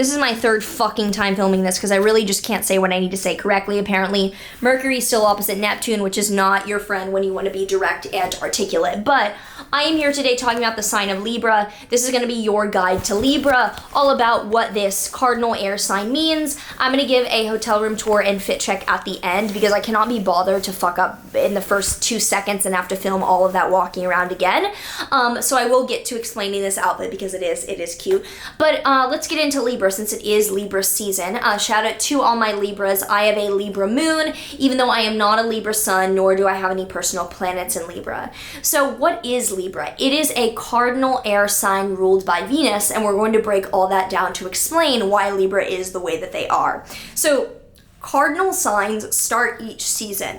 This is my third fucking time filming this because I really just can't say what I need to say correctly. Apparently, Mercury's still opposite Neptune, which is not your friend when you want to be direct and articulate. But I am here today talking about the sign of Libra. This is going to be your guide to Libra, all about what this cardinal air sign means. I'm going to give a hotel room tour and fit check at the end because I cannot be bothered to fuck up in the first 2 seconds and have to film all of that walking around again. So I will get to explaining this outfit because it is cute. But let's get into Libra since it is Libra season. Shout out to all my Libras. I have a Libra moon, even though I am not a Libra sun, nor do I have any personal planets in Libra. So what is Libra? It is a cardinal air sign ruled by Venus, and we're going to break all that down to explain why Libra is the way that they are. So cardinal signs start each season.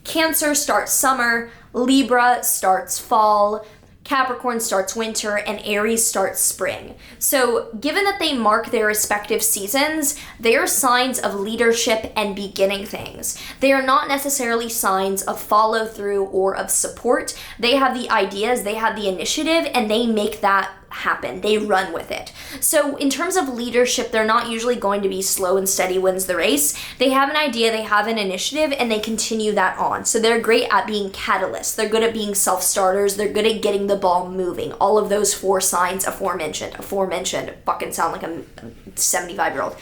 Cancer starts summer, Libra starts fall, Capricorn starts winter, and Aries starts spring. So given that they mark their respective seasons, they are signs of leadership and beginning things. They are not necessarily signs of follow through or of support. They have the ideas, they have the initiative, and they make that happen. They run with it. So in terms of leadership, they're not usually going to be slow and steady wins the race. They have an idea, they have an initiative, and they continue that on. So they're great at being catalysts. They're good at being self-starters. They're good at getting the ball moving. All of those 4 signs aforementioned, fucking sound like a 75-year-old.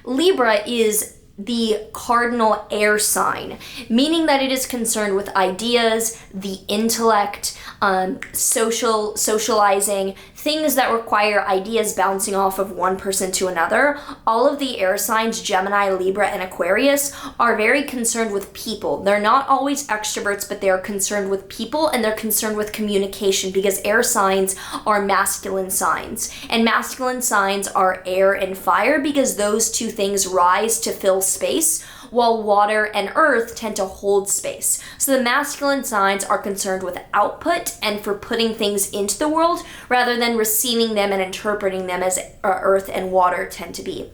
Libra is the cardinal air sign, meaning that it is concerned with ideas, the intellect, socializing, things that require ideas bouncing off of one person to another. All of the air signs, Gemini, Libra, and Aquarius, are very concerned with people. They're not always extroverts, but they're concerned with people and they're concerned with communication because air signs are masculine signs. And masculine signs are air and fire because those 2 things rise to fill space, while water and earth tend to hold space. So the masculine signs are concerned with output and for putting things into the world rather than receiving them and interpreting them as earth and water tend to be.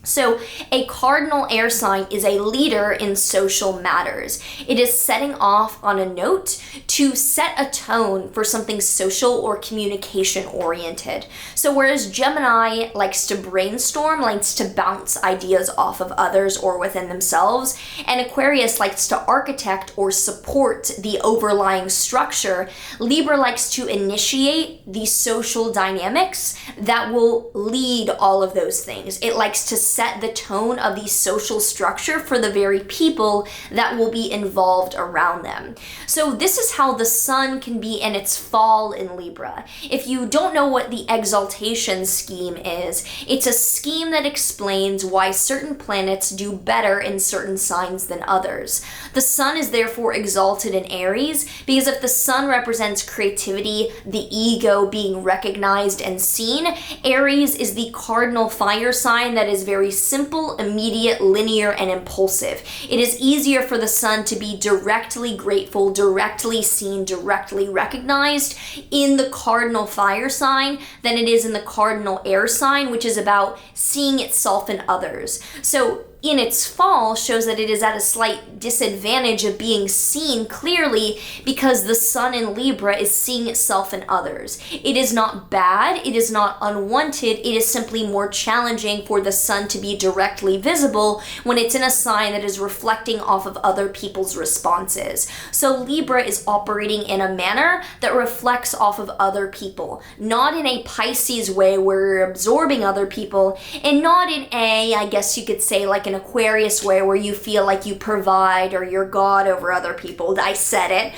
So a cardinal air sign is a leader in social matters. It is setting off on a note to set a tone for something social or communication oriented. So whereas Gemini likes to brainstorm, likes to bounce ideas off of others or within themselves, and Aquarius likes to architect or support the overlying structure, Libra likes to initiate the social dynamics that will lead all of those things. It likes to set the tone of the social structure for the very people that will be involved around them. So this is how the sun can be in its fall in Libra. If you don't know what the exaltation scheme is, it's a scheme that explains why certain planets do better in certain signs than others. The sun is therefore exalted in Aries because if the sun represents creativity, the ego being recognized and seen, Aries is the cardinal fire sign that is very simple, immediate, linear, and impulsive. It is easier for the sun to be directly grateful, directly seen, directly recognized in the cardinal fire sign than it is in the cardinal air sign, which is about seeing itself in others. So in its fall shows that it is at a slight disadvantage of being seen clearly because the sun in Libra is seeing itself in others. It is not bad, it is not unwanted, it is simply more challenging for the sun to be directly visible when it's in a sign that is reflecting off of other people's responses. So Libra is operating in a manner that reflects off of other people, not in a Pisces way where you're absorbing other people, and not in a, I guess you could say, like an Aquarius way where you feel like you provide or you're God over other people. I said it.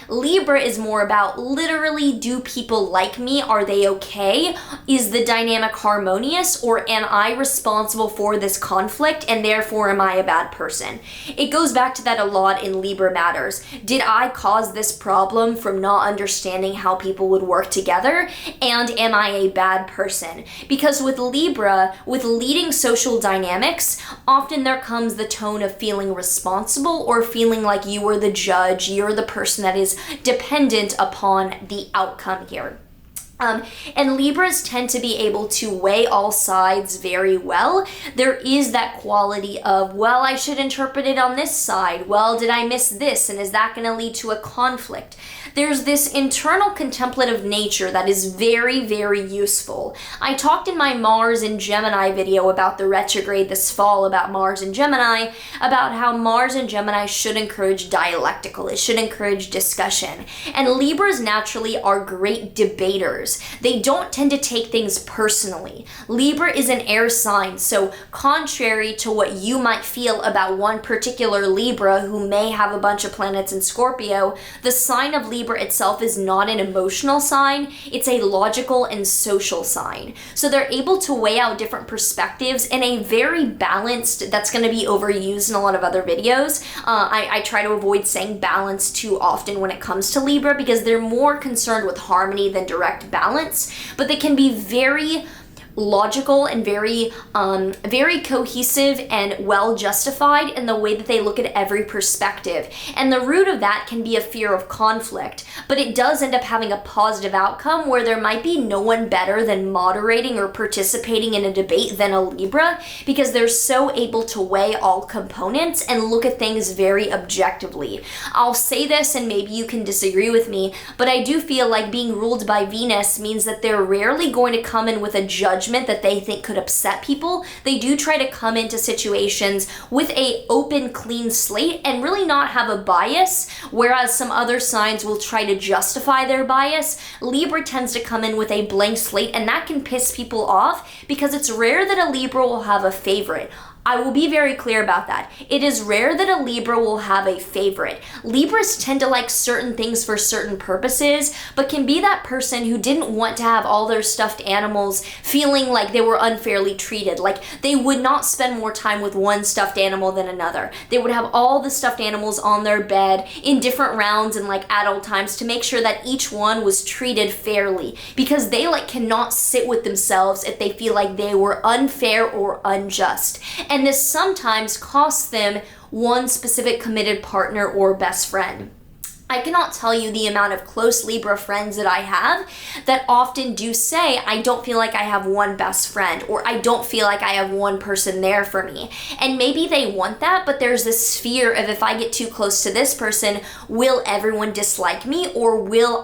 Libra is more about literally, do people like me? Are they okay? Is the dynamic harmonious, or am I responsible for this conflict and therefore am I a bad person? It goes back to that a lot in Libra matters. Did I cause this problem from not understanding how people would work together? And am I a bad person? Because with Libra, with leading social dynamics, often there comes the tone of feeling responsible or feeling like you are the judge, you're the person that is dependent upon the outcome here. And Libras tend to be able to weigh all sides very well. There is that quality of, well, I should interpret it on this side. Well, did I miss this? And is that going to lead to a conflict? There's this internal contemplative nature that is very, very useful. I talked in my Mars in Gemini video about the retrograde this fall, about Mars in Gemini, about how Mars in Gemini should encourage dialectical. It should encourage discussion. And Libras naturally are great debaters. They don't tend to take things personally. Libra is an air sign, so contrary to what you might feel about one particular Libra who may have a bunch of planets in Scorpio, the sign of Libra itself is not an emotional sign, it's a logical and social sign. So they're able to weigh out different perspectives in a very balanced, that's going to be overused in a lot of other videos. I try to avoid saying balance too often when it comes to Libra because they're more concerned with harmony than direct balance, but they can be very logical and very cohesive and well justified in the way that they look at every perspective. And the root of that can be a fear of conflict, but it does end up having a positive outcome where there might be no one better than moderating or participating in a debate than a Libra, because they're so able to weigh all components and look at things very objectively. I'll say this and maybe you can disagree with me, but I do feel like being ruled by Venus means that they're rarely going to come in with a judgment that they think could upset people. They do try to come into situations with a open, clean slate and really not have a bias, whereas some other signs will try to justify their bias. Libra tends to come in with a blank slate, and that can piss people off because it's rare that a Libra will have a favorite. I will be very clear about that. It is rare that a Libra will have a favorite. Libras tend to like certain things for certain purposes, but can be that person who didn't want to have all their stuffed animals feeling like they were unfairly treated. Like they would not spend more time with one stuffed animal than another. They would have all the stuffed animals on their bed in different rounds and like at all times to make sure that each one was treated fairly, because they like cannot sit with themselves if they feel like they were unfair or unjust. And this sometimes costs them one specific committed partner or best friend. I cannot tell you the amount of close Libra friends that I have that often do say, I don't feel like I have one best friend, or I don't feel like I have one person there for me. And maybe they want that, but there's this fear of, if I get too close to this person, will everyone dislike me, or will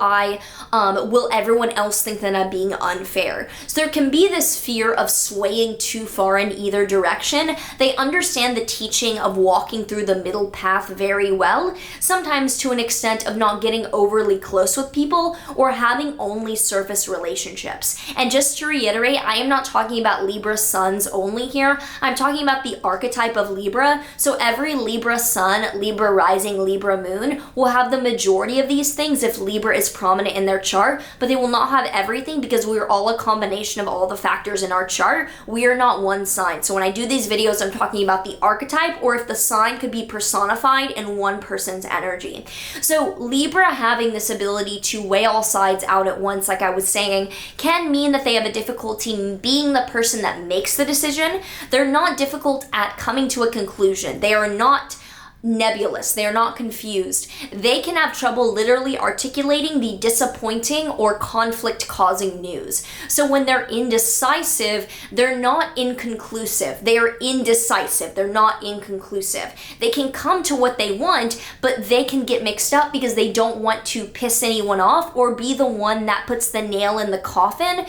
everyone else think that I'm being unfair? So there can be this fear of swaying too far in either direction. They understand the teaching of walking through the middle path very well, sometimes to an extent of not getting overly close with people or having only surface relationships. And just to reiterate, I am not talking about Libra suns only here. I'm talking about the archetype of Libra. So every Libra sun, Libra rising, Libra moon will have the majority of these things if Libra is prominent in their chart, but they will not have everything because we're all a combination of all the factors in our chart. We are not one sign. So when I do these videos, I'm talking about the archetype, or if the sign could be personified in one person's energy. So Libra having this ability to weigh all sides out at once, like I was saying, can mean that they have a difficulty being the person that makes the decision. They're not difficult at coming to a conclusion. They are not nebulous. They are not confused. They can have trouble literally articulating the disappointing or conflict-causing news. So when they're indecisive, they're not inconclusive. They are indecisive. They're not inconclusive. They can come to what they want, but they can get mixed up because they don't want to piss anyone off or be the one that puts the nail in the coffin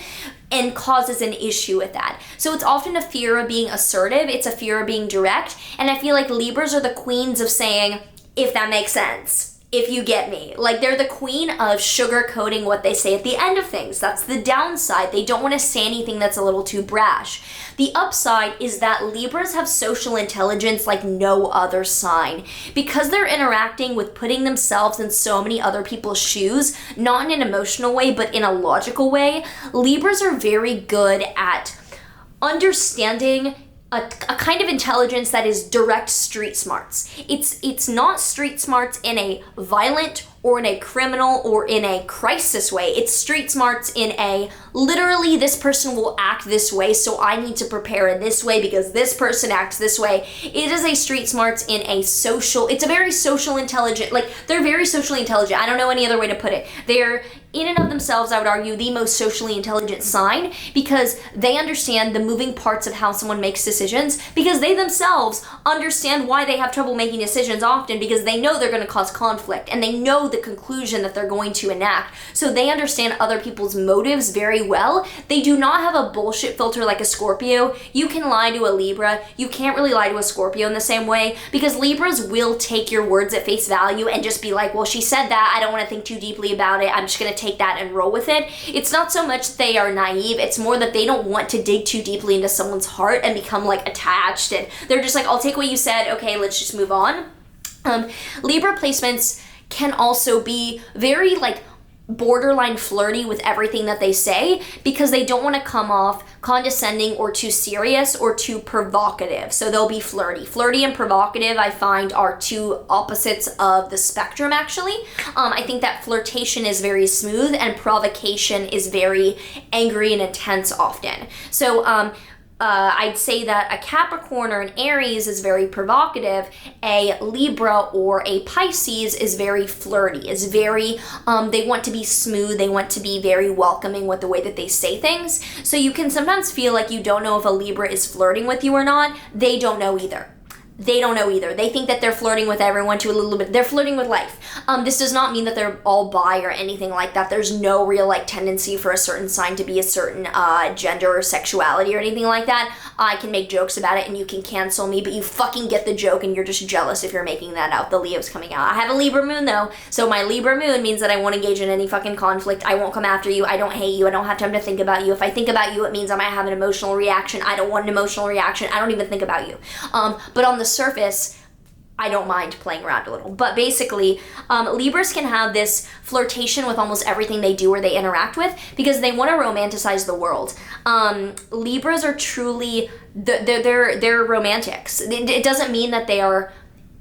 and causes an issue with that. So it's often a fear of being assertive, it's a fear of being direct, and I feel like Libras are the queens of saying, if that makes sense, if you get me. Like they're the queen of sugarcoating what they say at the end of things. That's the downside. They don't want to say anything that's a little too brash. The upside is that Libras have social intelligence like no other sign. Because they're interacting with putting themselves in so many other people's shoes, not in an emotional way, but in a logical way, Libras are very good at understanding a kind of intelligence that is direct street smarts. It's not street smarts in a violent or in a criminal or in a crisis way. It's street smarts in a literally this person will act this way, so I need to prepare in this way because this person acts this way. It is a street smarts in a social, it's a very social intelligent, like they're very socially intelligent. I don't know any other way to put it. They're in and of themselves, I would argue, the most socially intelligent sign, because they understand the moving parts of how someone makes decisions, because they themselves understand why they have trouble making decisions often, because they know they're going to cause conflict and they know the conclusion that they're going to enact. So they understand other people's motives very well. They do not have a bullshit filter like a Scorpio. You can lie to a Libra. You can't really lie to a Scorpio in the same way, because Libras will take your words at face value and just be like, well, she said that. I don't want to think too deeply about it. I'm just going to take that and roll with it. It's not so much that they are naive, it's more that they don't want to dig too deeply into someone's heart and become like attached, and they're just like, I'll take what you said, okay, let's just move on. Libra placements can also be very like borderline flirty with everything that they say, because they don't want to come off condescending or too serious or too provocative. So they'll be flirty. Flirty and provocative, I find, are two opposites of the spectrum, actually. I think that flirtation is very smooth and provocation is very angry and intense often. So I'd say that a Capricorn or an Aries is very provocative. A Libra or a Pisces is very flirty, is very, they want to be smooth, they want to be very welcoming with the way that they say things. So you can sometimes feel like you don't know if a Libra is flirting with you or not. They don't know either. They don't know either. They think that they're flirting with everyone to a little bit. They're flirting with life. This does not mean that they're all bi or anything like that. There's no real like tendency for a certain sign to be a certain gender or sexuality or anything like that. I can make jokes about it and you can cancel me, but you fucking get the joke and you're just jealous if you're making that out. The Leo's coming out. I have a Libra moon though, so my Libra moon means that I won't engage in any fucking conflict. I won't come after you. I don't hate you. I don't have time to think about you. If I think about you, it means I might have an emotional reaction. I don't want an emotional reaction. I don't even think about you. But on the surface, I don't mind playing around a little. But basically, Libras can have this flirtation with almost everything they do or they interact with, because they want to romanticize the world. Libras are truly, they're romantics. It doesn't mean that they are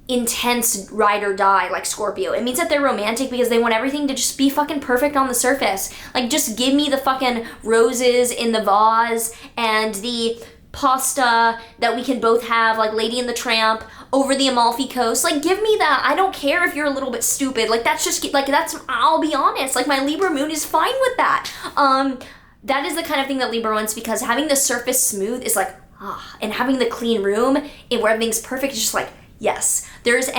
intense ride or die like Scorpio. It means that they're romantic because they want everything to just be fucking perfect on the surface. Like, just give me the fucking roses in the vase and the pasta that we can both have, like Lady and the Tramp, over the Amalfi Coast. Like, give me that. I don't care if you're a little bit stupid. Like, that's just, like, that's, I'll be honest, like, my Libra moon is fine with that. That is the kind of thing that Libra wants, because having the surface smooth is like, and having the clean room and where everything's perfect is just like, yes. There's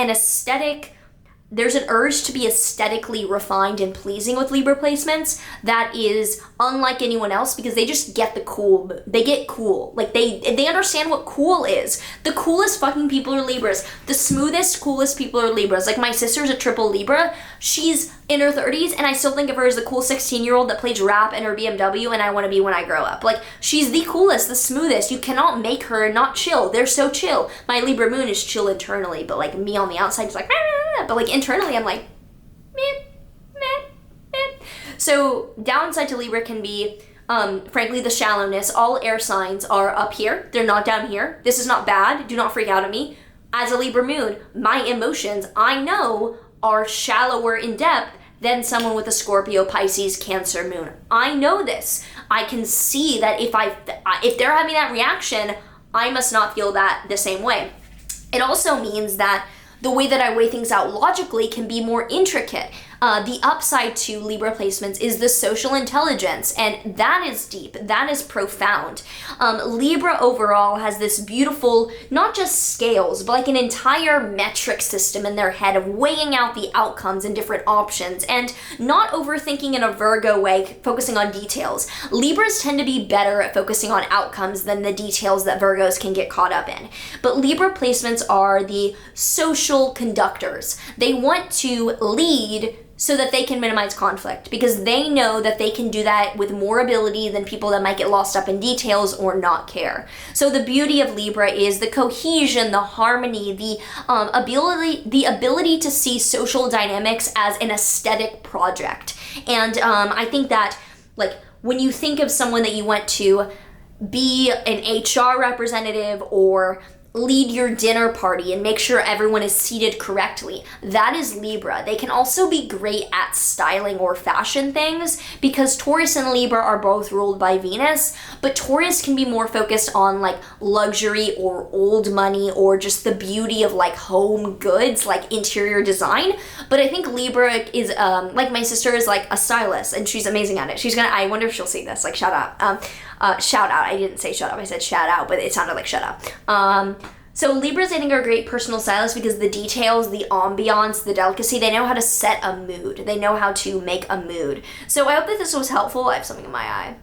an urge to be aesthetically refined and pleasing with Libra placements that is unlike anyone else, because they just get the cool. They get cool. Like, they understand what cool is. The coolest fucking people are Libras. The smoothest, coolest people are Libras. Like, my sister's a triple Libra. She's in her 30s, and I still think of her as the cool 16-year-old that plays rap in her BMW and I want to be when I grow up. Like, she's the coolest, the smoothest. You cannot make her not chill. They're so chill. My Libra moon is chill internally, but like me on the outside is like, but like internally I'm like, meh, meh, meh. So downside to Libra can be, frankly, the shallowness. All air signs are up here. They're not down here. This is not bad. Do not freak out at me. As a Libra moon, my emotions, I know, are shallower in depth than someone with a Scorpio, Pisces, Cancer moon. I know this. I can see that if they're having that reaction, I must not feel that the same way. It also means that the way that I weigh things out logically can be more intricate. The upside to Libra placements is the social intelligence, and that is deep, that is profound. Libra overall has this beautiful, not just scales, but like an entire metric system in their head of weighing out the outcomes and different options, and not overthinking in a Virgo way, focusing on details. Libras tend to be better at focusing on outcomes than the details that Virgos can get caught up in. But Libra placements are the social conductors. They want to lead so that they can minimize conflict, because they know that they can do that with more ability than people that might get lost up in details or not care. So the beauty of Libra is the cohesion, the harmony, the ability to see social dynamics as an aesthetic project. And I think that, like, when you think of someone that you want to be an HR representative or lead your dinner party and make sure everyone is seated correctly. That is Libra. They can also be great at styling or fashion things because Taurus and Libra are both ruled by Venus, but Taurus can be more focused on like luxury or old money or just the beauty of like home goods, like interior design. But I think Libra is, like my sister is like a stylist and she's amazing at it. I wonder if she'll see this, like shout out. Shout out. I didn't say shut up. I said shout out, but it sounded like shut up. So Libras, I think, are great personal stylists because the details, the ambiance, the delicacy, they know how to set a mood. They know how to make a mood. So I hope that this was helpful. I have something in my eye.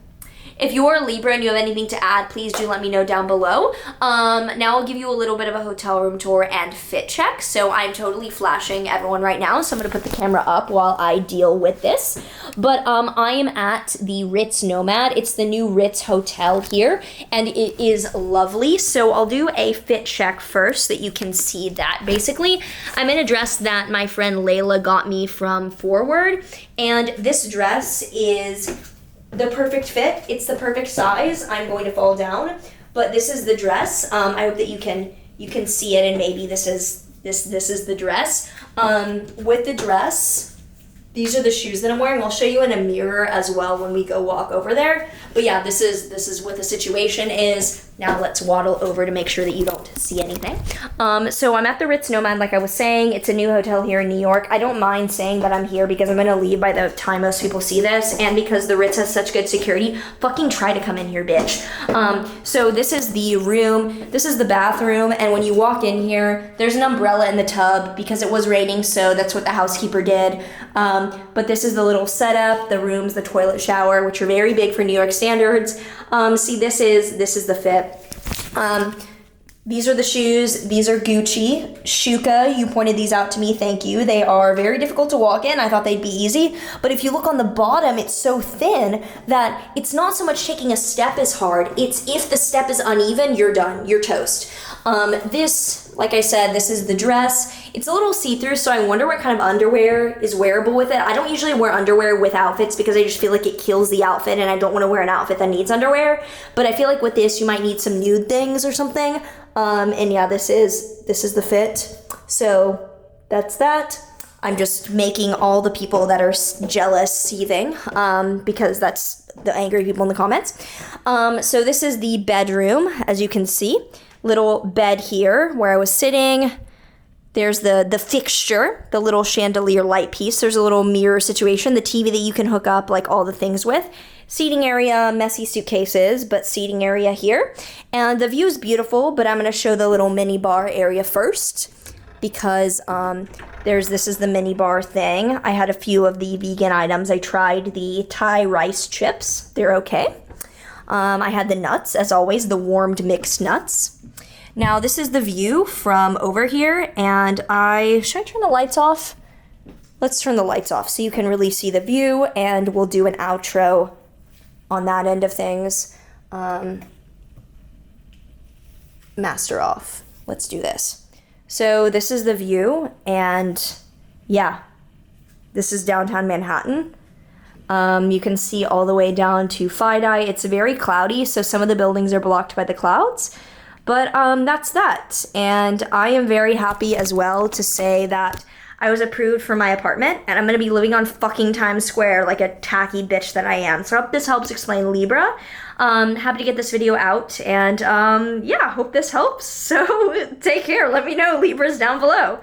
If you're a Libra and you have anything to add, please do let me know down below. Now I'll give you a little bit of a hotel room tour and fit check. So I'm totally flashing everyone right now, so I'm gonna put the camera up while I deal with this. But I am at the Ritz Nomad. It's the new Ritz hotel here, and it is lovely. So I'll do a fit check first so that you can see that. Basically, I'm in a dress that my friend Layla got me from Forward, and this dress is the perfect fit. It's the perfect size. I'm going to fall down, but this is the dress. I hope that you can see it, and maybe this is the dress. With the dress, these are the shoes that I'm wearing. I'll show you in a mirror as well when we go walk over there. But yeah, this is what the situation is. Now let's waddle over to make sure that you don't see anything. So I'm at the Ritz Nomad, like I was saying. It's a new hotel here in New York. I don't mind saying that I'm here because I'm gonna leave by the time most people see this, and because the Ritz has such good security. Fucking try to come in here, bitch. So this is the room, this is the bathroom, and when you walk in here, there's an umbrella in the tub because it was raining, so that's what the housekeeper did. But this is the little setup, the rooms, the toilet, shower, which are very big for New York standards. See, this is the fit. These are the shoes. These are Gucci. Shuka, you pointed these out to me. Thank you. They are very difficult to walk in. I thought they'd be easy. But if you look on the bottom, it's so thin that it's not so much taking a step is hard. It's if the step is uneven, you're done. You're toast. This, like I said, this is the dress. It's a little see-through, so I wonder what kind of underwear is wearable with it. I don't usually wear underwear with outfits because I just feel like it kills the outfit and I don't want to wear an outfit that needs underwear. But I feel like with this, you might need some nude things or something. And yeah, this is the fit. So that's that. I'm just making all the people that are jealous seething because that's the angry people in the comments. So this is the bedroom, as you can see. Little bed here where I was sitting. There's the fixture, the little chandelier light piece. There's a little mirror situation, the TV that you can hook up like all the things with. Seating area, messy suitcases, but seating area here. And the view is beautiful, but I'm gonna show the little mini bar area first because this is the mini bar thing. I had a few of the vegan items. I tried the Thai rice chips. They're okay. I had the nuts, as always, the warmed mixed nuts. Now, this is the view from over here, and should I turn the lights off? Let's turn the lights off so you can really see the view, and we'll do an outro on that end of things. Master off. Let's do this. So this is the view, and yeah, this is downtown Manhattan. You can see all the way down to FiDi. It's very cloudy, so some of the buildings are blocked by the clouds. But that's that. And I am very happy as well to say that I was approved for my apartment, and I'm going to be living on fucking Times Square like a tacky bitch that I am. So I hope this helps explain Libra. Happy to get this video out, and yeah, hope this helps. So take care. Let me know, Libras, down below.